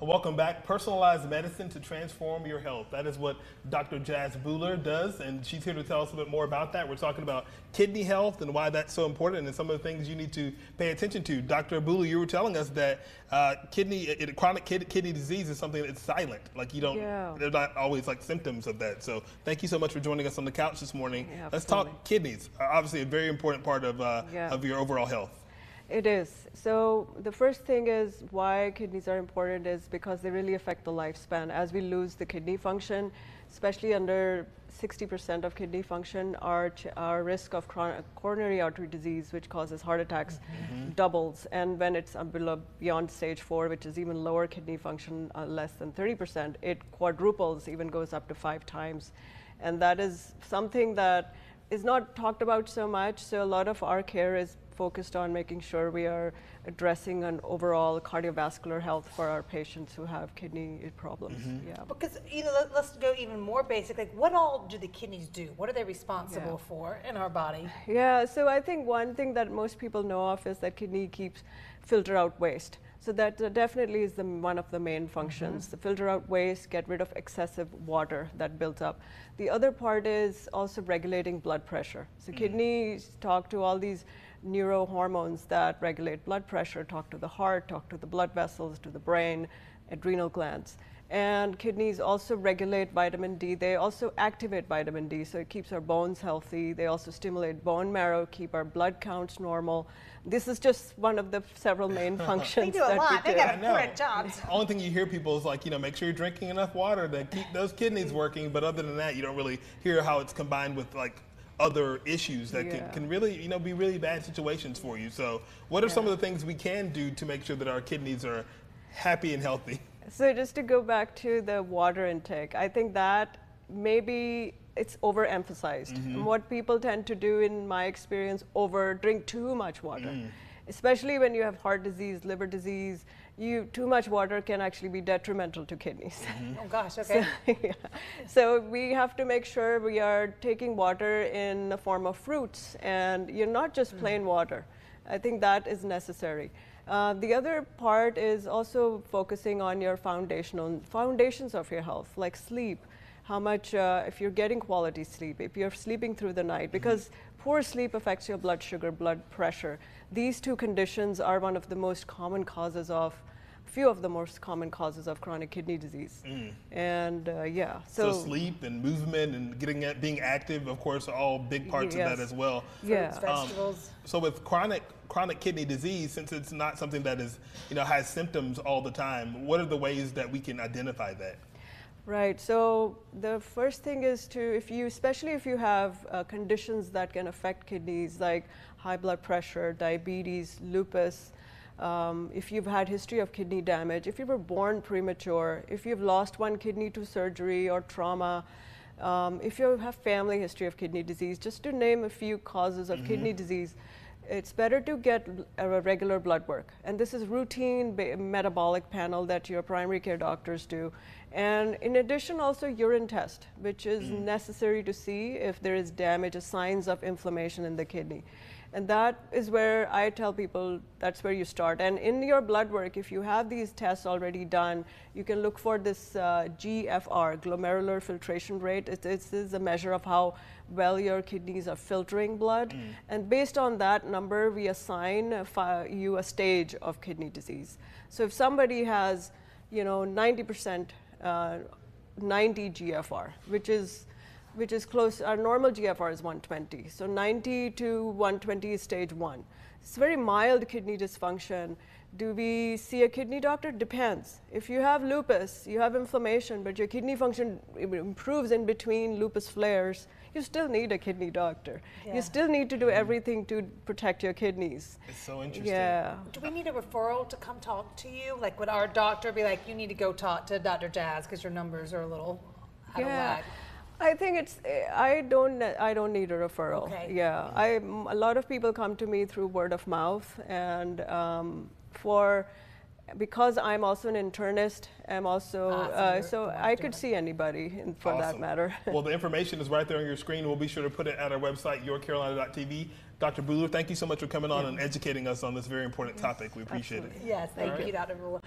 Welcome back. Personalized medicine to transform your health. That is what Dr. Jazz Buhler does, and she's here to tell us a bit more about that. We're talking about kidney health and why that's so important and some of the things you need to pay attention to. Dr. Buhler, you were telling us that chronic kidney disease is something that's silent. Like you don't, They're not always like symptoms of that. So thank you so much for joining us on the couch this morning. Yeah, let's talk kidneys. Obviously a very important part of your overall health. It is. So the first thing is why kidneys are important is because they really affect the lifespan. As we lose the kidney function, especially under 60% of kidney function, our risk of coronary artery disease, which causes heart attacks, doubles. And when it's beyond stage 4, which is even lower kidney function, less than 30%, it quadruples, even goes up to 5 times. And that is something that is not talked about so much. So a lot of our care is focused on making sure we are addressing an overall cardiovascular health for our patients who have kidney problems. Yeah. Because let's go even more basic. Like, what all do the kidneys do? What are they responsible for in our body? Yeah. So I think one thing that most people know of is that kidney filter out waste. So that definitely is one of the main functions. To filter out waste, get rid of excessive water that builds up. The other part is also regulating blood pressure. So kidneys talk to all these neurohormones that regulate blood pressure, talk to the heart, talk to the blood vessels, to the brain, adrenal glands. And kidneys also regulate vitamin D. They also activate vitamin D, so it keeps our bones healthy. They also stimulate bone marrow, keep our blood counts normal. This is just one of the several main functions. They do a lot. They got important jobs. The only thing you hear people is like, make sure you're drinking enough water to keep those kidneys working. But other than that, you don't really hear how it's combined with like other issues that can really, be really bad situations for you. So what are some of the things we can do to make sure that our kidneys are happy and healthy? So just to go back to the water intake, I think that maybe it's overemphasized. And what people tend to do, in my experience, drink too much water. Especially when you have heart disease, liver disease, too much water can actually be detrimental to kidneys. Oh gosh, okay. So we have to make sure we are taking water in the form of fruits, and you're not just plain water. I think that is necessary. The other part is also focusing on your foundations of your health, like sleep. How much, if you're getting quality sleep, if you're sleeping through the night, because poor sleep affects your blood sugar, blood pressure. These two conditions are one of the most common causes of, few of the most common causes of chronic kidney disease. And so sleep and movement and being active, of course, are all big parts of that as well. Fruits, vegetables. So with chronic kidney disease, since it's not something that is, has symptoms all the time, what are the ways that we can identify that? Right. So the first thing is especially if you have conditions that can affect kidneys, like high blood pressure, diabetes, lupus, if you've had history of kidney damage, if you were born premature, if you've lost one kidney to surgery or trauma, if you have family history of kidney disease, just to name a few causes of kidney disease, it's better to get a regular blood work. And this is routine metabolic panel that your primary care doctors do. And in addition, also urine test, which is necessary to see if there is damage or signs of inflammation in the kidney. And that is where I tell people that's where you start. And in your blood work, if you have these tests already done, you can look for this GFR, glomerular filtration rate. It is a measure of how well your kidneys are filtering blood. And based on that number, we assign you a stage of kidney disease. So if somebody has, 90%, 90 GFR, which is close, our normal GFR is 120. So 90 to 120 is stage 1. It's very mild kidney dysfunction. Do we see a kidney doctor? Depends. If you have lupus, you have inflammation, but your kidney function improves in between lupus flares, you still need a kidney doctor. You still need to do everything to protect your kidneys. It's so interesting. Yeah. Do we need a referral to come talk to you? Like, would our doctor be like, you need to go talk to Dr. Jazz because your numbers are a little out of whack? I think I don't need a referral. Okay. Yeah, a lot of people come to me through word of mouth, and because I'm also an internist, I'm also so I could see anybody for that matter. Well, the information is right there on your screen. We'll be sure to put it at our website, yourcarolina.tv. Dr. Buhler, thank you so much for coming on and educating us on this very important topic. We appreciate it. Yes, thank you, Dr. Buhler.